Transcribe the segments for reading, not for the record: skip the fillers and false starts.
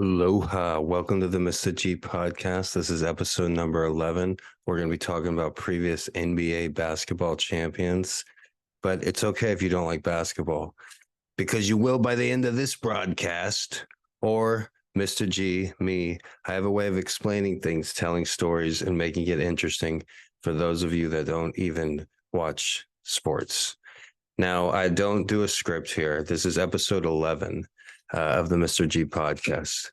Aloha. Welcome to the Mr.G podcast. This is episode number 11. We're going to be talking about previous NBA basketball champions, but it's okay if you don't like basketball because you will by the end of this broadcast. Or Mr. G, me, I have a way of explaining things, telling stories, and making it interesting for those of you that don't even watch sports. Now, I don't do a script here. This is episode 11 of the Mr. G podcast.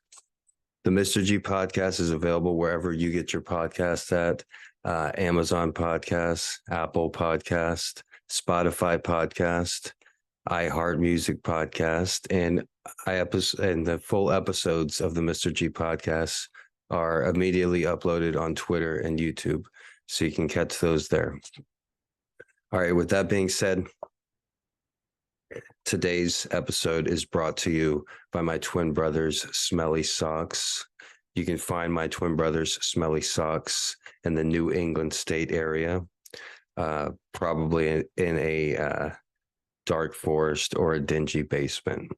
The Mr. G podcast is available wherever you get your podcast at, Amazon Podcasts, Apple Podcast, Spotify Podcast, iHeart Music Podcast, and the full episodes of the Mr. G podcast are immediately uploaded on Twitter and YouTube, so you can catch those there. All right, with that being said, today's episode is brought to you by my twin brothers, Smelly Socks. You can find my twin brothers, Smelly Socks, in the New England state area, probably in a dark forest or a dingy basement.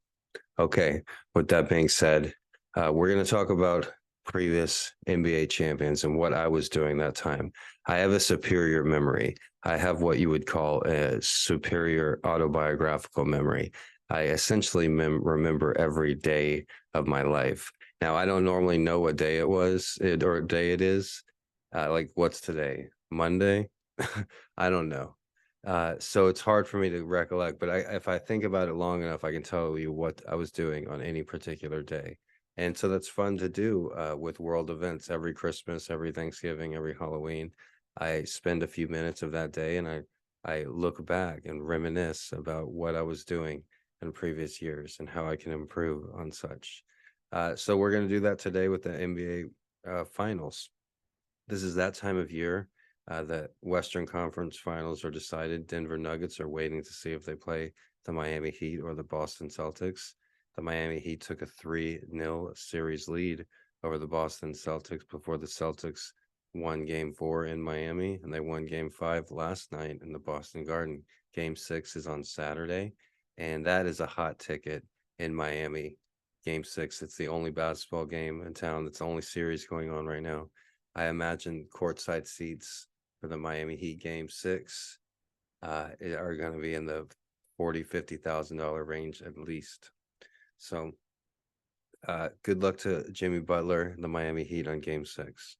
Okay, with that being said, we're going to talk about previous NBA champions and what I was doing that time. I have a superior memory. I have what you would call a superior autobiographical memory. I essentially remember every day of my life. Now, I don't normally know what day it was or day it is. Like, what's today? Monday? I don't know. So it's hard for me to recollect, but if I think about it long enough, I can tell you what I was doing on any particular day. And so that's fun to do with world events every Christmas, every Thanksgiving, every Halloween. I spend a few minutes of that day and I look back and reminisce about what I was doing in previous years and how I can improve on such. So we're going to do that today with the NBA finals. This is that time of year that Western Conference finals are decided. Denver Nuggets are waiting to see if they play the Miami Heat or the Boston Celtics. The Miami Heat took a 3-0 series lead over the Boston Celtics before the Celtics won Game 4 in Miami, and they won Game 5 last night in the Boston Garden. Game 6 is on Saturday, and that is a hot ticket in Miami. Game 6, it's the only basketball game in town. It's the only series going on right now. I imagine courtside seats for the Miami Heat Game 6 are going to be in the $40,000-$50,000 range at least. So good luck to Jimmy Butler and the Miami Heat on Game 6.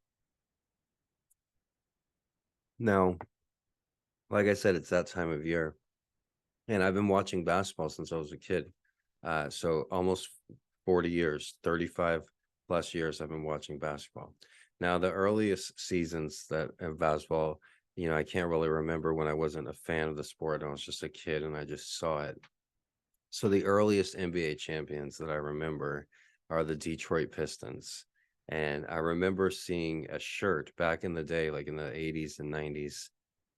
Now, like I said, it's that time of year. And I've been watching basketball since I was a kid. So almost 40 years, 35 plus years I've been watching basketball. Now, the earliest seasons that of basketball, I can't really remember when I wasn't a fan of the sport. I was just a kid and I just saw it. So the earliest NBA champions that I remember are the Detroit Pistons. And I remember seeing a shirt back in the day, like in the 80s and 90s.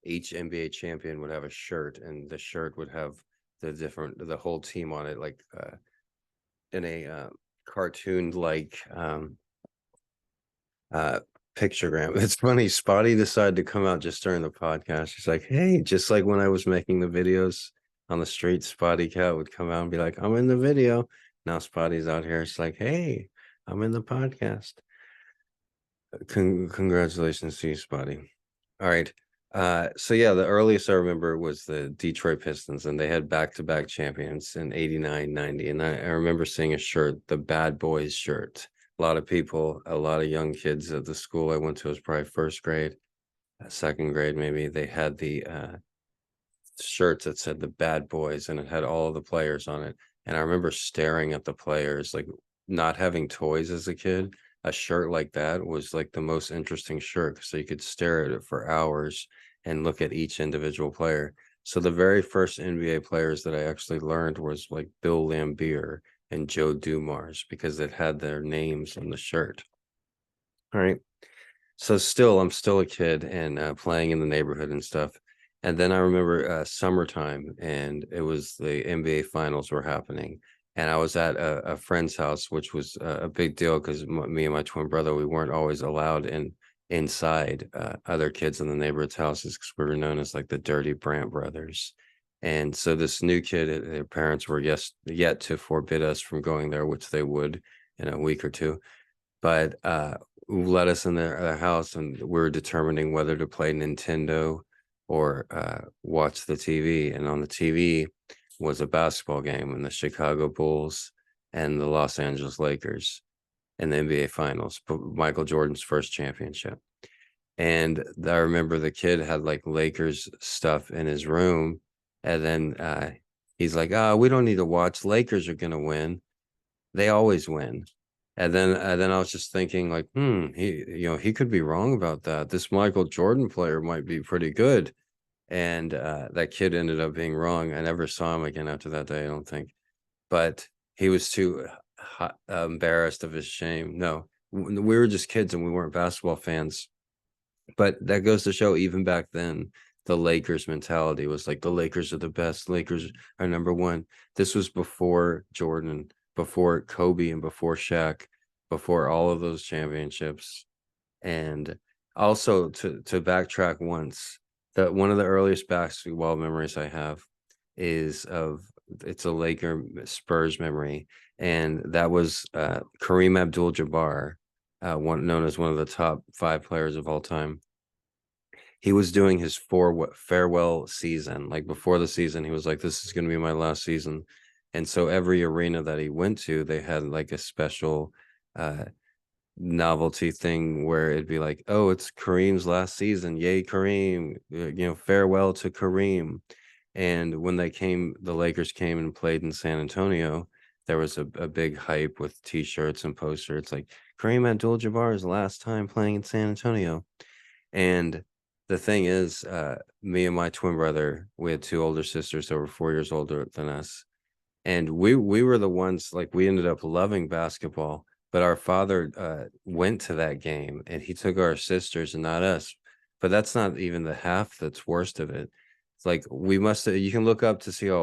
Each NBA champion would have a shirt, and the shirt would have the whole team on it, like in a cartoon like pictogram. It's funny, Spotty decided to come out just during the podcast. He's like, hey, just like when I was making the videos on the street, Spotty Cat would come out and be like, I'm in the video. Now Spotty's out here. It's like, hey, I'm in the podcast. Congratulations to you, Spotty. All right. So yeah, the earliest I remember was the Detroit Pistons, and they had back-to-back champions in 89, 90. And I remember seeing a shirt, the Bad Boys shirt. A lot of young kids at the school I went to, was probably first grade, second grade, maybe. They had the shirts that said the Bad Boys, and it had all of the players on it. And I remember staring at the players, like not having toys as a kid. A shirt like that was like the most interesting shirt, so you could stare at it for hours and look at each individual player. So the very first NBA players that I actually learned was like Bill Laimbeer and Joe Dumars, because it had their names on the shirt. All right. So I'm still a kid and playing in the neighborhood and stuff. And then I remember summertime, and it was the NBA finals were happening. And I was at a friend's house, which was a big deal because me and my twin brother, we weren't always allowed inside other kids in the neighborhood's houses because we were known as like the Dirty Brandt brothers. And so this new kid, their parents were yet to forbid us from going there, which they would. in a week or two. But let us in their house, and we were determining whether to play Nintendo or watch the TV. And on the TV was a basketball game, and the Chicago Bulls and the Los Angeles Lakers in the NBA Finals, Michael Jordan's first championship. And I remember the kid had like Lakers stuff in his room, and then he's like, "Ah, we don't need to watch. Lakers are gonna win. They always win." And then I was just thinking, like, he could be wrong about that. This Michael Jordan player might be pretty good. And that kid ended up being wrong. I never saw him again after that day, I don't think. But he was too embarrassed of his shame. No, we were just kids and we weren't basketball fans. But that goes to show, even back then, the Lakers mentality was like, the Lakers are the best. Lakers are number one. This was before Jordan, before Kobe, and before Shaq, before all of those championships. And also, to backtrack once, that one of the earliest basketball memories I have is of, it's a Laker Spurs memory, and that was Kareem Abdul-Jabbar, one known as one of the top 5 players of all time. He was doing his farewell season. Like, before the season, he was like, "This is going to be my last season." And so every arena that he went to, they had like a special uh novelty thing where it'd be like, "Oh, it's Kareem's last season. Yay, Kareem. Farewell to Kareem." And when the Lakers came and played in San Antonio, there was a big hype with t-shirts and posters. It's like, Kareem Abdul-Jabbar's last time playing in San Antonio. And the thing is, me and my twin brother, we had 2 older sisters that were 4 years older than us. And we were the ones, like, we ended up loving basketball, but our father went to that game and he took our sisters and not us. But that's not even the half that's worst of it. It's like, you can look up to see how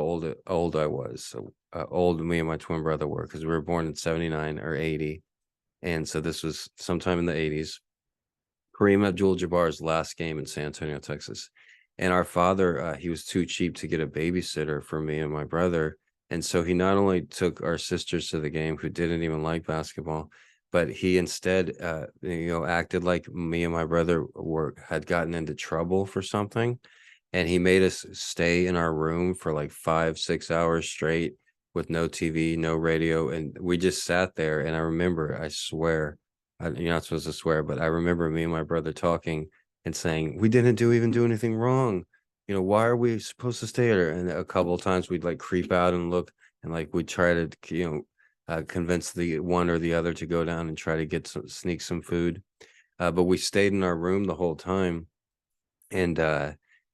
old I was. So old me and my twin brother were, because we were born in 79 or 80. And so this was sometime in the 80s. Kareem Abdul-Jabbar's last game in San Antonio, Texas. And our father, he was too cheap to get a babysitter for me and my brother. And so he not only took our sisters to the game, who didn't even like basketball, but he instead, acted like me and my brother had gotten into trouble for something. And he made us stay in our room for like 5-6 hours straight with no TV, no radio. And we just sat there. And I remember, I swear, you're not supposed to swear, but I remember me and my brother talking and saying, "We didn't even do anything wrong. Why are we supposed to stay here?" And a couple of times we'd like creep out and look, and like we'd try to, convince the one or the other to go down and try to sneak some food. But we stayed in our room the whole time. And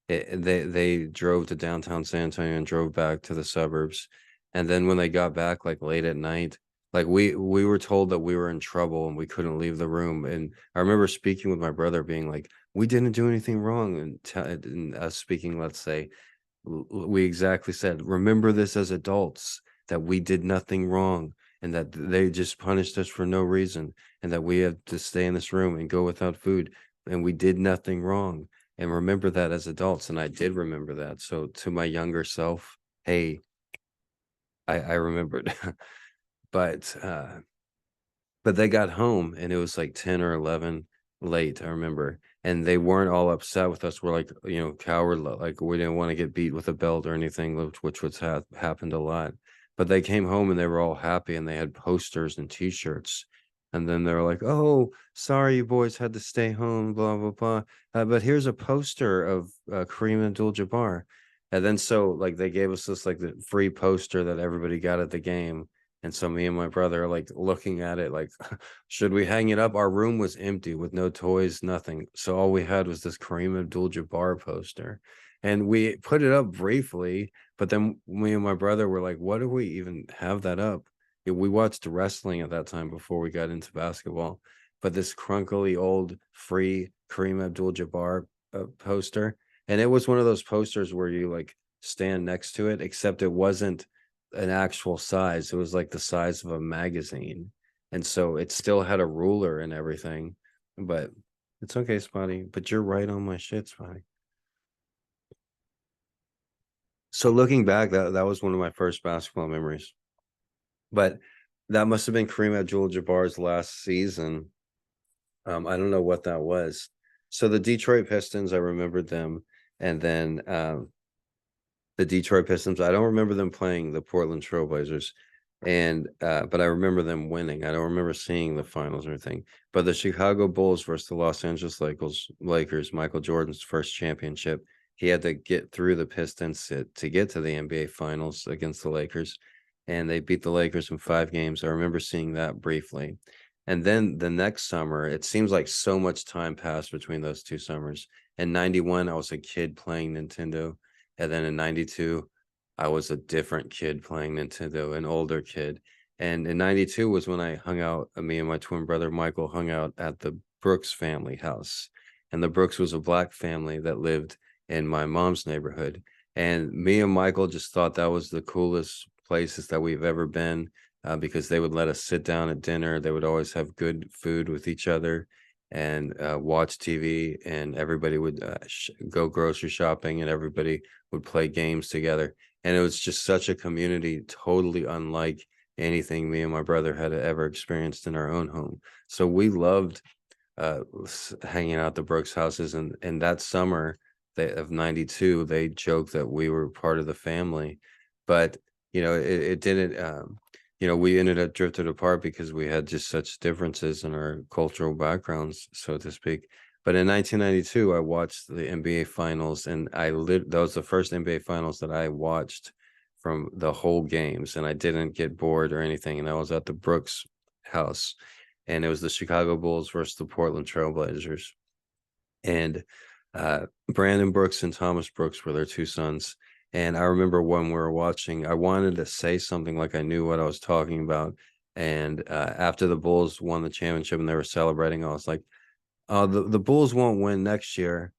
they drove to downtown San Antonio and drove back to the suburbs. And then when they got back, like, late at night, like, we were told that we were in trouble and we couldn't leave the room. And I remember speaking with my brother, being like, "We didn't do anything wrong," and us speaking, let's say, we exactly said, "Remember this as adults, that we did nothing wrong, and that they just punished us for no reason, and that we have to stay in this room and go without food, and we did nothing wrong. And remember that as adults." And I did remember that. So to my younger self, hey, I remembered. But they got home and it was like 10 or 11 late, I remember. And they weren't all upset with us. We're like, coward, like we didn't want to get beat with a belt or anything, which was happened a lot. But they came home and they were all happy and they had posters and t-shirts. And then they were like, "Oh, sorry, you boys had to stay home, blah, blah, blah. But here's a poster of Kareem Abdul-Jabbar." And then so, like, they gave us this, like, the free poster that everybody got at the game. And so me and my brother are like looking at it like, should we hang it up? Our room was empty with no toys, nothing. So all we had was this Kareem Abdul-Jabbar poster. And we put it up briefly, but then me and my brother were like, "What do we even have that up?" We watched wrestling at that time before we got into basketball. But this crunkly old free Kareem Abdul-Jabbar poster. And it was one of those posters where you like stand next to it, except it wasn't an actual size. It was like the size of a magazine. And so it still had a ruler and everything. But it's okay, Spotty. But you're right on my shit, Spotty. So looking back, that was one of my first basketball memories. But That must have been Kareem Abdul-Jabbar's last season. I don't know what that was. So the Detroit Pistons, I remembered them, and then the Detroit Pistons. I don't remember them playing the Portland Trailblazers, and but I remember them winning. I don't remember seeing the finals or anything. But the Chicago Bulls versus the Los Angeles Lakers, Michael Jordan's first championship. He had to get through the Pistons to get to the NBA Finals against the Lakers, and they beat the Lakers in 5 games. I remember seeing that briefly. And then the next summer, it seems like so much time passed between those 2 summers. In 91, I was a kid playing Nintendo. And then in 92, I was a different kid playing Nintendo, an older kid. And in 92 was when I hung out, me and my twin brother Michael hung out at the Brooks family house. And the Brooks was a black family that lived in my mom's neighborhood. And me and Michael just thought that was the coolest places that we've ever been, because they would let us sit down at dinner. They would always have good food with each other and watch TV, and everybody would go grocery shopping, and everybody would play games together. And it was just such a community, totally unlike anything me and my brother had ever experienced in our own home. So we loved hanging out at the Brooks houses. And that summer of 92, they joked that we were part of the family. But, it didn't, we ended up drifted apart because we had just such differences in our cultural backgrounds, so to speak. But in 1992, I watched the NBA Finals, and that was the first NBA Finals that I watched from the whole games, and I didn't get bored or anything. And I was at the Brooks house, and it was the Chicago Bulls versus the Portland Trailblazers. And Brandon Brooks and Thomas Brooks were their 2 sons. And I remember when we were watching, I wanted to say something like I knew what I was talking about. And after the Bulls won the championship and they were celebrating, I was like, "Oh, the Bulls won't win next year.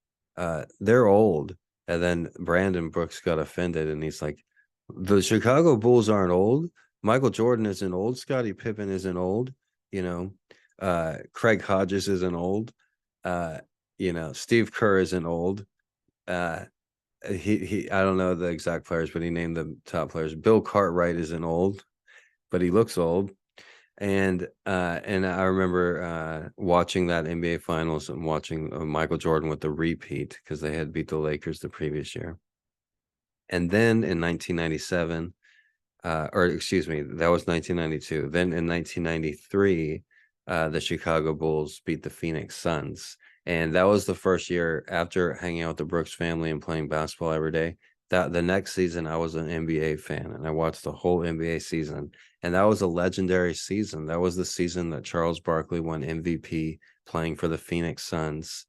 They're old." And then Brandon Brooks got offended, and he's like, "The Chicago Bulls aren't old. Michael Jordan isn't old. Scottie Pippen isn't old. You know, Craig Hodges isn't old. Uh, Steve Kerr isn't old. Uh, he I don't know the exact players, but he named the top players. Bill Cartwright isn't old, but he looks old." And I remember watching that NBA Finals and watching Michael Jordan with the repeat, because they had beat the Lakers the previous year. And then in 1997, or excuse me, that was 1992. Then in 1993, the Chicago Bulls beat the Phoenix Suns. And that was the first year after hanging out with the Brooks family and playing basketball every day. That the next season, I was an NBA fan, and I watched the whole NBA season. And that was a legendary season. That was the season that Charles Barkley won MVP playing for the Phoenix Suns.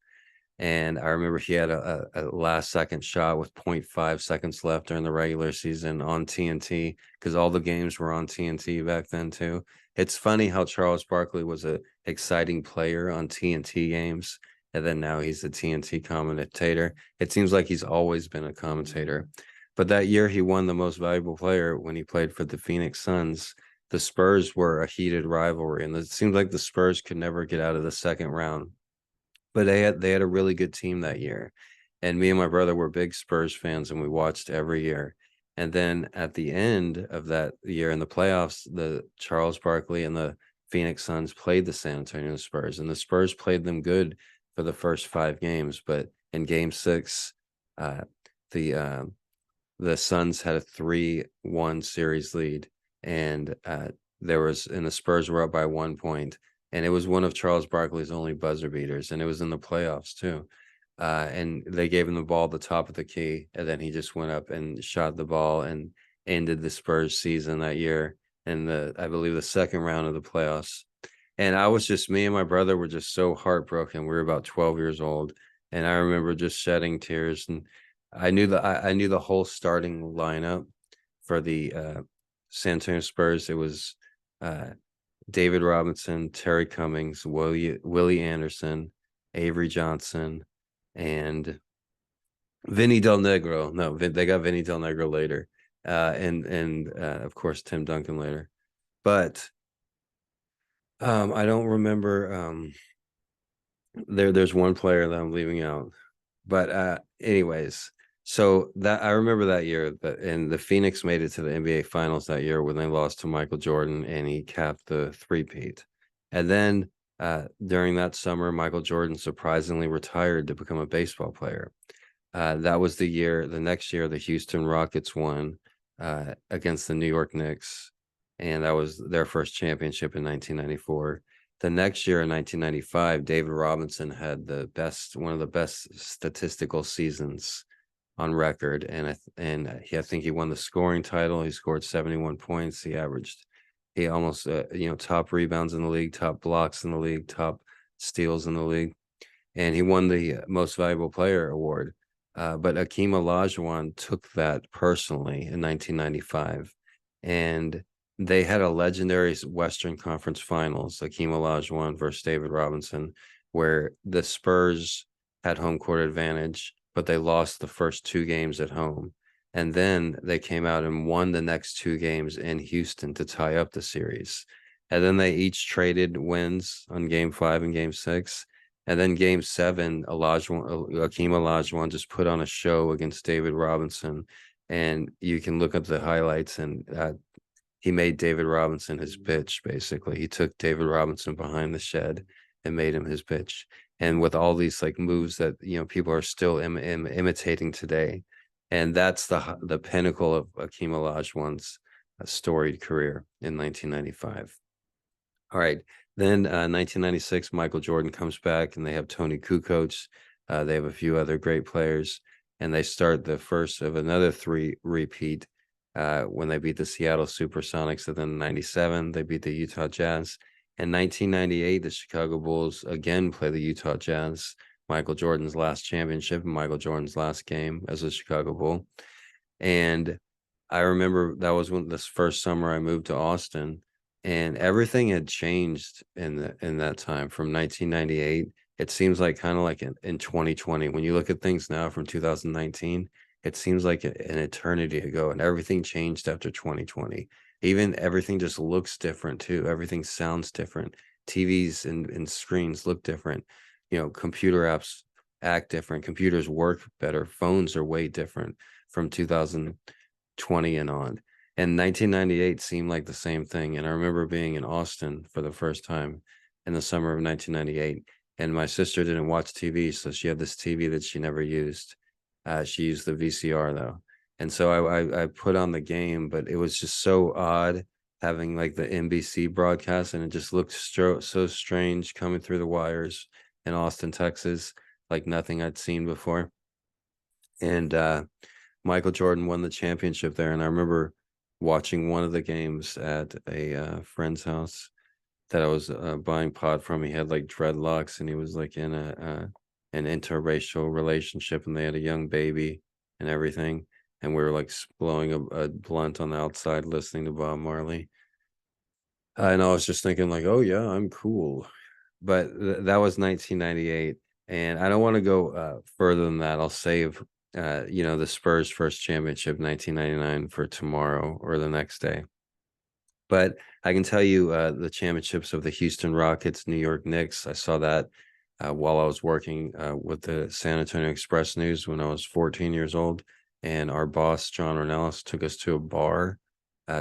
And I remember he had a last second shot with 0.5 seconds left during the regular season on TNT, because all the games were on TNT back then too. It's funny how Charles Barkley was a exciting player on TNT games, and then now he's a TNT commentator. It seems like he's always been a commentator. But that year he won the most valuable player when he played for the Phoenix Suns. The Spurs were a heated rivalry, and it seemed like the Spurs could never get out of the second round. But they had a really good team that year. And me and my brother were big Spurs fans, and we watched every year. And then at the end of that year in the playoffs, the Charles Barkley and the Phoenix Suns played the San Antonio Spurs, and the Spurs played them good for the first 5 games. But in game 6, uh, the the Suns had a 3-1 series lead, and the Spurs were up by 1 point, and it was one of Charles Barkley's only buzzer beaters, and it was in the playoffs too. And they gave him the ball at the top of the key, and then he just went up and shot the ball and ended the Spurs season that year in I believe the second round of the playoffs. And me and my brother were just so heartbroken. We were about 12 years old, and I remember just shedding tears. And I knew the whole starting lineup for the San Antonio Spurs. It was David Robinson, Terry Cummings, Willie Anderson, Avery Johnson, and Vinny Del Negro. No, they got Vinny Del Negro later, and of course Tim Duncan later. But I don't remember. There's one player that I'm leaving out, but anyways, So that I remember that year that, and the Phoenix made it to the NBA Finals that year when they lost to Michael Jordan and he capped the three-peat. And then during that summer, Michael Jordan surprisingly retired to become a baseball player. That was the year. The next year, the Houston Rockets won against the New York Knicks, and that was their first championship in 1994. The next year, in 1995, David Robinson had one of the best statistical seasons on record, and I think he won the scoring title. He scored 71 points. He almost top rebounds in the league, top blocks in the league, top steals in the league, and he won the most valuable player award. But Akeem Olajuwon took that personally in 1995, and they had a legendary Western Conference Finals, Akeem Olajuwon versus David Robinson, where the Spurs had home court advantage, but they lost the first two games at home. And then they came out and won the next two games in Houston to tie up the series. And then they each traded wins on game 5 and game 6. And then game 7, Akeem Olajuwon just put on a show against David Robinson. And you can look up the highlights, and he made David Robinson his bitch, basically. He took David Robinson behind the shed and made him his bitch. And with all these like moves that, people are still imitating today. And that's the pinnacle of Akeem Olajuwon's storied career in 1995. All right. Then 1996, Michael Jordan comes back and they have Tony Kukoc. They have a few other great players, and they start the first of another 3 repeat when they beat the Seattle Supersonics. And then in 97, they beat the Utah Jazz. In 1998, the Chicago Bulls again play the Utah Jazz, Michael Jordan's last championship and Michael Jordan's last game as a Chicago Bull. And I remember that was this first summer I moved to Austin, and everything had changed in that time from 1998. It seems like kind of like in 2020. When you look at things now from 2019, it seems like an eternity ago, and everything changed after 2020. Even everything just looks different too. Everything sounds different. TVs and screens look different. Computer apps act different. Computers work better. Phones are way different from 2020 and on. And 1998 seemed like the same thing. And I remember being in Austin for the first time in the summer of 1998. And my sister didn't watch TV, so she had this TV that she never used. She used the VCR though. And so I put on the game, but it was just so odd having like the NBC broadcast, and it just looked so strange coming through the wires in Austin, Texas, like nothing I'd seen before. And Michael Jordan won the championship there, and I remember watching one of the games at a friend's house that I was buying pot from. He had like dreadlocks, and he was like in an interracial relationship, and they had a young baby and everything. And we were like blowing a blunt on the outside, listening to Bob Marley. And I was just thinking like, oh yeah, I'm cool. But that was 1998, and I don't want to go further than that. I'll save the Spurs first championship 1999 for tomorrow or the next day. But I can tell you the championships of the Houston Rockets, New York Knicks. I saw that while I was working with the San Antonio Express News when I was 14 years old. And our boss, John Ornelas, took us to a bar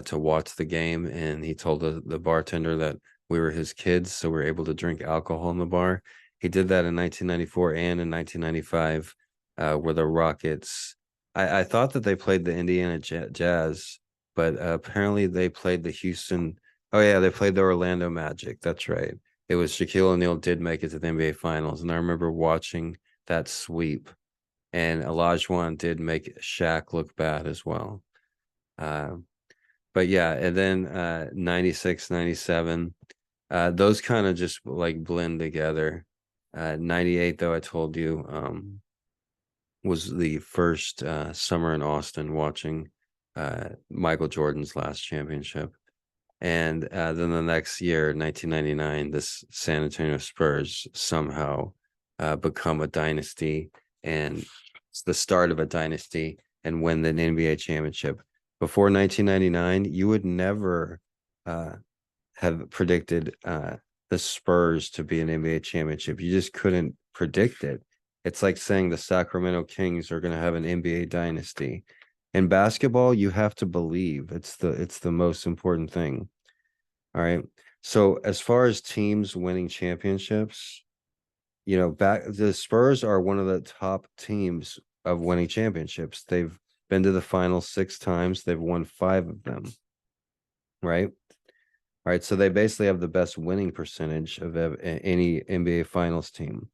to watch the game. And he told the bartender that we were his kids, so we were able to drink alcohol in the bar. He did that in 1994 and in 1995, where the Rockets. I thought that they played the Indiana Jazz, but apparently they played the Houston. Oh yeah, they played the Orlando Magic. That's right. It was Shaquille O'Neal did make it to the NBA Finals, and I remember watching that sweep. And Olajuwon did make Shaq look bad as well. But yeah, and then 96, 97, those kind of just like blend together. 98, though, I told you, was the first summer in Austin watching Michael Jordan's last championship. And then the next year, 1999, this San Antonio Spurs somehow become a dynasty, and it's the start of a dynasty, and win the NBA championship. Before 1999, you would never have predicted the Spurs to be an NBA championship. You just couldn't predict it. It's like saying the Sacramento Kings are going to have an NBA dynasty. In basketball, you have to believe. It's the most important thing. All right. So as far as teams winning championships, back the Spurs are one of the top teams of winning championships. They've been to the finals 6 times. They've won 5 of them, right? All right, so they basically have the best winning percentage of any NBA Finals team.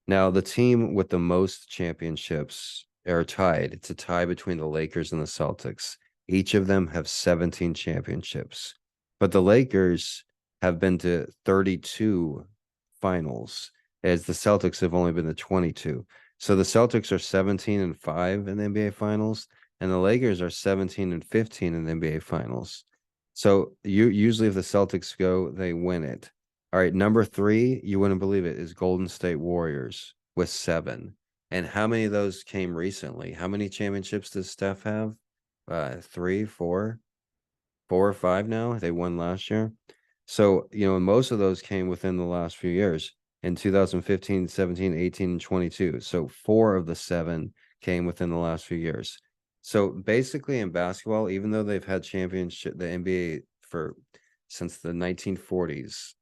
Now, the team with the most championships are tied. It's a tie between the Lakers and the Celtics. Each of them have 17 championships. But the Lakers have been to 32 finals, as the Celtics have only been to 22. So the Celtics are 17-5 in the NBA Finals, and the Lakers are 17-15 in the NBA Finals. So usually if the Celtics go, they win it. All right, number 3, you wouldn't believe it, is Golden State Warriors with 7. And how many of those came recently? How many championships does Steph have? 3, 4, 4 or 5 now. They won last year. So, most of those came within the last few years in 2015, 17, 18, and 22. So 4 of the 7 came within the last few years. So basically in basketball, even though they've had championship, the NBA since the 1940s,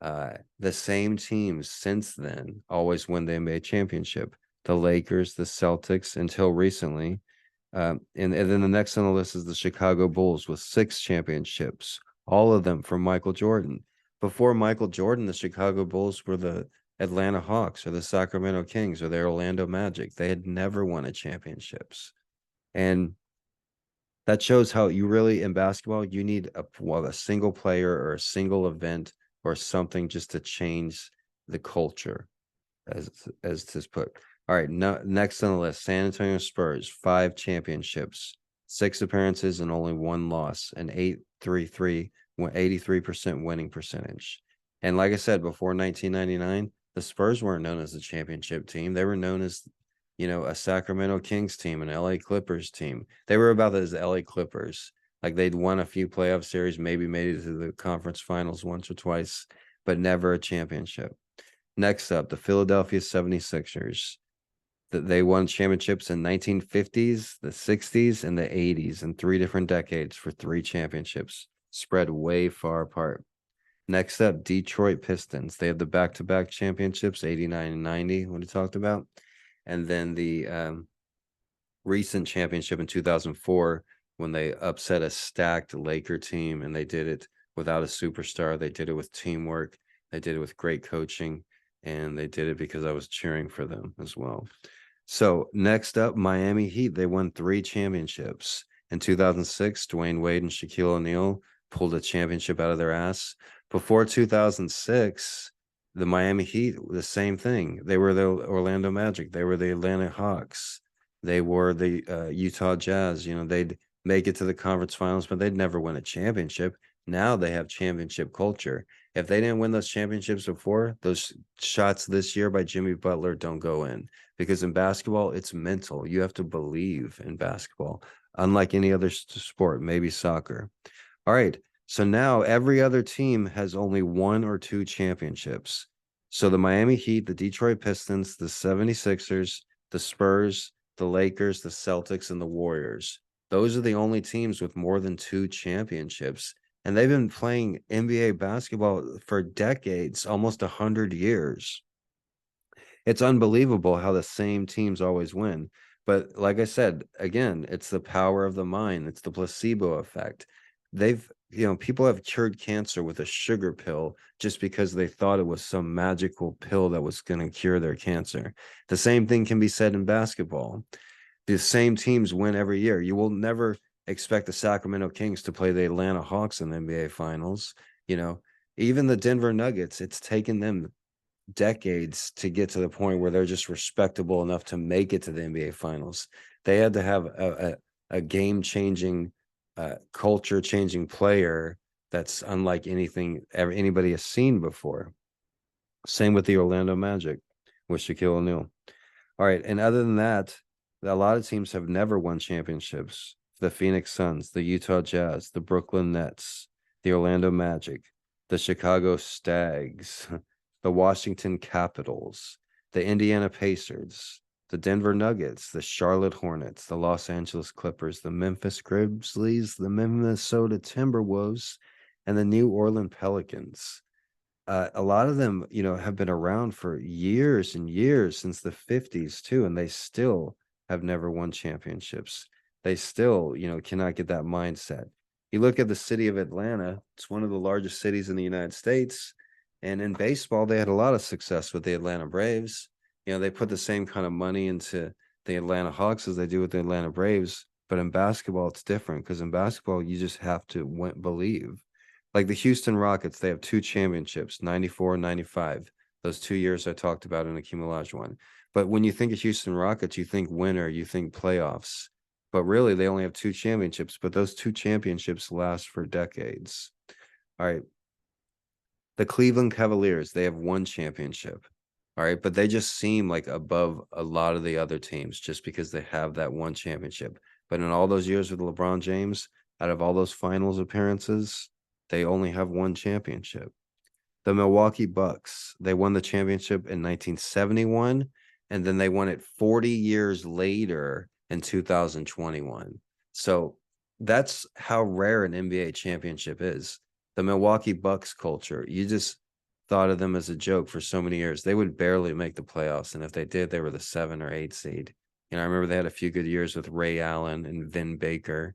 the same teams since then always win the NBA championship. The Lakers, the Celtics, until recently. And then the next on the list is the Chicago Bulls with 6 championships, all of them from Michael Jordan. Before Michael Jordan, the Chicago Bulls were the Atlanta Hawks or the Sacramento Kings or the Orlando Magic. They had never won a championships. And that shows how you really, in basketball, you need a single player or a single event or something just to change the culture, as this put. All right, next on the list, San Antonio Spurs, 5 championships, 6 appearances, and only 1 loss, an 83% winning percentage. And like I said, before 1999, the Spurs weren't known as a championship team. They were known as, a Sacramento Kings team, an LA Clippers team. They were about as LA Clippers. Like they'd won a few playoff series, maybe made it to the conference finals once or twice, but never a championship. Next up, the Philadelphia 76ers. They won championships in 1950s, the 60s, and the 80s in 3 different decades for 3 championships, spread way far apart. Next up, Detroit Pistons. They have the back-to-back championships, 89 and 90, what we talked about. And then the recent championship in 2004 when they upset a stacked Laker team, and they did it without a superstar. They did it with teamwork. They did it with great coaching, and they did it because I was cheering for them as well. So next up, Miami Heat. They won 3 championships. In 2006, Dwayne Wade and Shaquille O'Neal pulled a championship out of their ass. Before 2006, the Miami Heat, the same thing. They were the Orlando Magic. They were the Atlanta Hawks. They were the Utah Jazz. They'd make it to the conference finals, but they'd never win a championship. Now they have championship culture. If they didn't win those championships before, those shots this year by Jimmy Butler don't go in. Because in basketball, it's mental. You have to believe in basketball, unlike any other sport, maybe soccer. All right. So now every other team has only 1 or 2 championships. So the Miami Heat, the Detroit Pistons, the 76ers, the Spurs, the Lakers, the Celtics, and the Warriors. Those are the only teams with more than 2 championships. And they've been playing NBA basketball for decades, almost 100 years. It's unbelievable how the same teams always win. But like I said, again, it's the power of the mind. It's the placebo effect. People have cured cancer with a sugar pill just because they thought it was some magical pill that was going to cure their cancer. The same thing can be said in basketball. The same teams win every year. You will never expect the Sacramento Kings to play the Atlanta Hawks in the NBA Finals. Even the Denver Nuggets, it's taken them decades to get to the point where they're just respectable enough to make it to the NBA Finals. They had to have a game-changing, culture-changing player that's unlike anything anybody has seen before. Same with the Orlando Magic with Shaquille O'Neal. All right, and other than that, a lot of teams have never won championships. The Phoenix Suns, the Utah Jazz, the Brooklyn Nets, the Orlando Magic, the Chicago Stags, the Washington Capitals, the Indiana Pacers, the Denver Nuggets, the Charlotte Hornets, the Los Angeles Clippers, the Memphis Grizzlies, the Minnesota Timberwolves, and the New Orleans Pelicans. A lot of them, have been around for years and years, since the 50s too, and they still have never won championships. They still, cannot get that mindset. You look at the city of Atlanta, it's one of the largest cities in the United States. And in baseball, they had a lot of success with the Atlanta Braves. They put the same kind of money into the Atlanta Hawks as they do with the Atlanta Braves. But in basketball, it's different, because in basketball, you just have to believe. Like the Houston Rockets, they have 2 championships, 94 and 95. Those 2 years I talked about in the Cumulage one. But when you think of Houston Rockets, you think winner, you think playoffs. But really, they only have 2 championships, but those 2 championships last for decades. All right. The Cleveland Cavaliers, they have 1 championship. All right. But they just seem like above a lot of the other teams just because they have that 1 championship. But in all those years with LeBron James, out of all those finals appearances, they only have 1 championship. The Milwaukee Bucks, they won the championship in 1971, and then they won it 40 years later in 2021. So that's how rare an NBA championship is. The Milwaukee Bucks culture, you just thought of them as a joke for so many years. They would barely make the playoffs, and if they did, they were the 7 or 8 seed. I remember they had a few good years with Ray Allen and Vin Baker.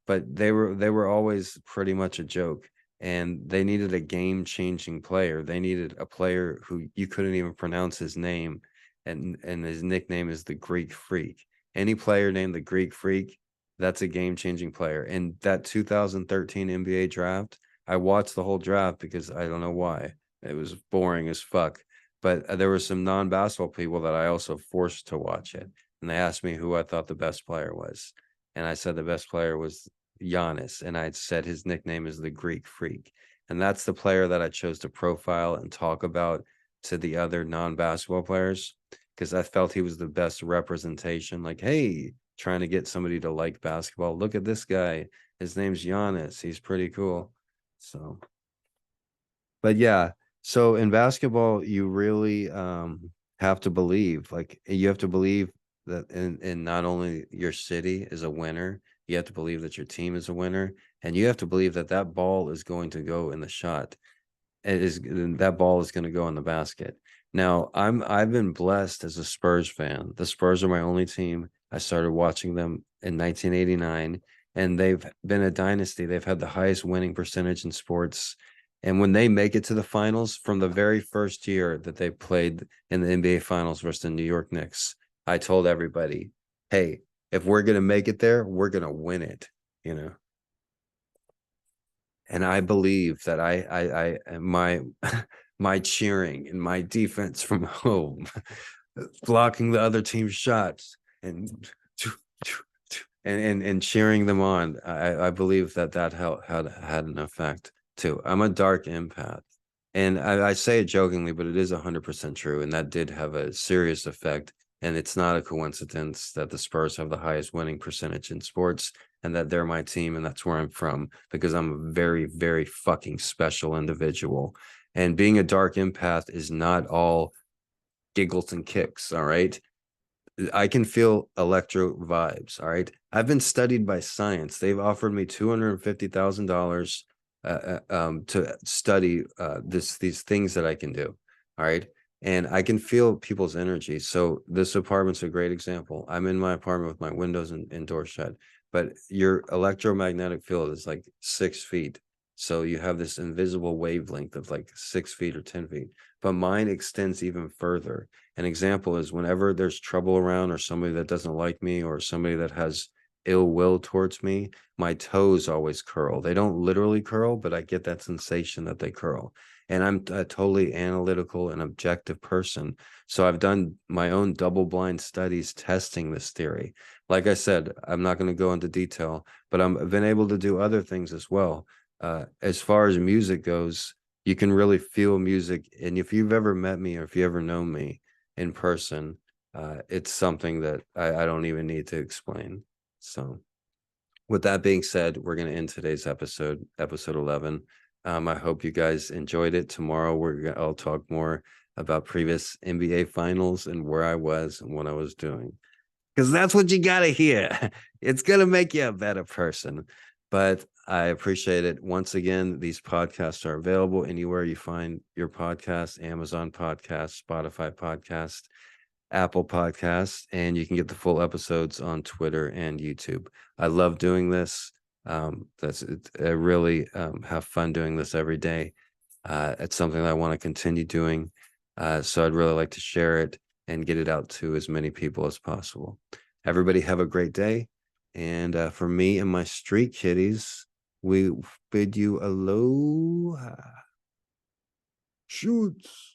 But they were always pretty much a joke, and they needed a game-changing player. They needed a player who you couldn't even pronounce his name, and his nickname is the Greek Freak. Any player named the Greek Freak, that's a game-changing player. And that 2013 NBA draft, I watched the whole draft because I don't know why. It was boring as fuck. But there were some non-basketball people that I also forced to watch it, and they asked me who I thought the best player was. And I said the best player was Giannis, and I said his nickname is the Greek Freak. And that's the player that I chose to profile and talk about to the other non-basketball players, because I felt he was the best representation. Like, hey, trying to get somebody to like basketball. Look at this guy. His name's Giannis. He's pretty cool. So, but yeah. So in basketball, you really have to believe. Like, you have to believe that in not only your city is a winner, you have to believe that your team is a winner, and you have to believe that that ball is going to go in the shot. That ball is going to go in the basket. Now, I've been blessed as a Spurs fan. The Spurs are my only team. I started watching them in 1989, and they've been a dynasty. They've had the highest winning percentage in sports. And when they make it to the finals, from the very first year that they played in the NBA finals versus the New York Knicks, I told everybody, hey, if we're going to make it there, we're going to win it, And I believe that my my cheering and my defense from home, blocking the other team's shots and cheering them on, I believe that had an effect too. I'm a dark empath. And I say it jokingly, but it is 100% true. And that did have a serious effect. And it's not a coincidence that the Spurs have the highest winning percentage in sports, and that they're my team, and that's where I'm from, because I'm a very, very fucking special individual. And being a dark empath is not all giggles and kicks, all right? I can feel electro vibes, all right? I've been studied by science. They've offered me $250,000 to study these things that I can do, all right? And I can feel people's energy. So this apartment's a great example. I'm in my apartment with my windows and doors shut, but your electromagnetic field is like 6 feet. So you have this invisible wavelength of like 6 feet or 10 feet, but mine extends even further. An example is whenever there's trouble around, or somebody that doesn't like me, or somebody that has ill will towards me, my toes always curl. They don't literally curl, but I get that sensation that they curl. And I'm a totally analytical and objective person. So I've done my own double-blind studies testing this theory. Like I said, I'm not going to go into detail, but I've been able to do other things as well. As far as music goes, you can really feel music. And if you've ever met me, or if you ever know me in person, it's something that I don't even need to explain. So with that being said, we're going to end today's episode 11. I hope you guys enjoyed it. Tomorrow I'll talk more about previous NBA finals and where I was and what I was doing. Because that's what you got to hear. It's going to make you a better person. But I appreciate it. Once again, these podcasts are available anywhere you find your podcast, Amazon Podcast, Spotify Podcast, Apple Podcasts, and you can get the full episodes on Twitter and YouTube. I love doing this. I really have fun doing this every day. It's something that I want to continue doing. So I'd really like to share it and get it out to as many people as possible. Everybody have a great day. And for me and my street kitties, we bid you aloha. Shoots.